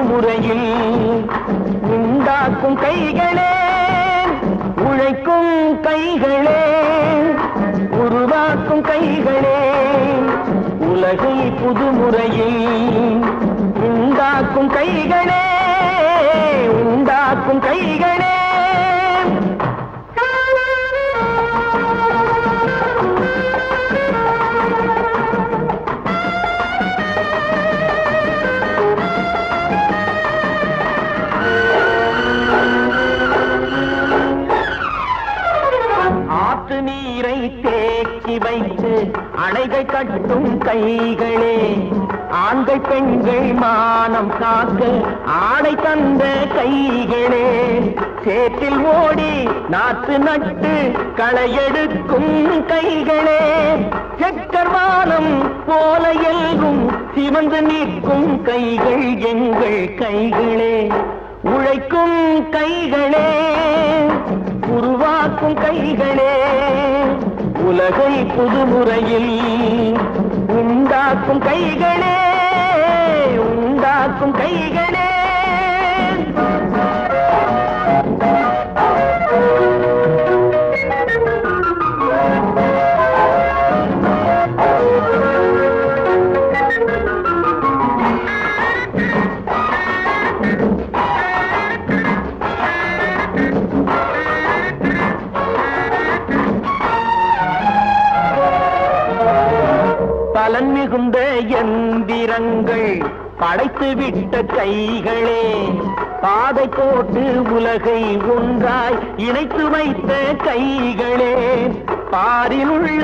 புதுமுறையில் உண்டாக்கும் கைகளே உழைக்கும் கைகளே உருவாக்கும் கைகளே உலகை புதுமுறையில் உண்டாக்கும் கைகளே உண்டாக்கும் கைகளே ஆற்று நீரை தேக்கி வைத்து அணைகள் கட்டும் கைகளே ஆண்கள் பெண்கள் மானம் காக்க ஆடை தந்த கைகளே சேற்றில் ஓடி நாற்று நட்டு களையெடுக்கும் கைகளே செக்கர்வானம் போல எல்லும் சிவந்து நிற்கும் கைகள் எங்கள் கைகளே உழைக்கும் கைகளே உருவாக்கும் கைகளே உலகை புதுமுறையில் உண்டாக்கும் கைகளே உண்டாக்கும் கைகளே பலன் மிகுந்த எந்திரங்கள் படைத்து விட்ட கைகளே பாதை போட்டு உலகை ஒன்றாய் இணைத்து வைத்த கைகளே பாரில் உள்ள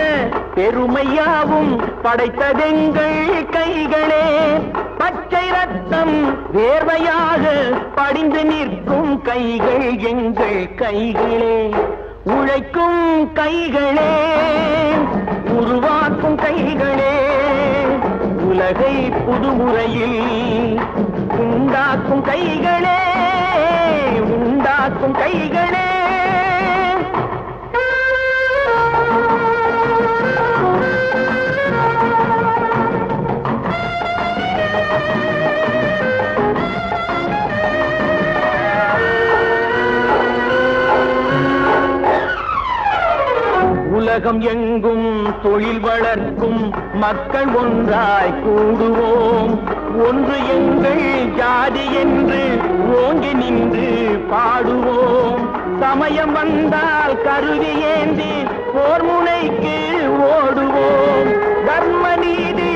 பெருமையாவும் படைத்ததெங்கள் கைகளே பச்சை ரத்தம் வேர்வையாக படிந்து நிற்கும் கைகள் எங்கள் கைகளே உழைக்கும் கைகளே உருவாக்கும் கைகளே உலகை புதுமுறையில் உண்டாக்கும் கைகளே உண்டாக்கும் கைகளே உலகம் எங்கும் தொழில் வளர்க்கும் மக்கள் ஒன்றாய் கூடுவோம் ஒன்று எங்கள் ஜாதி என்று ஓங்கி நின்று பாடுவோம் சமயம் வந்தால் கருவி ஏந்தி போர் முனைக்கு ஓடுவோம் தர்ம நீதி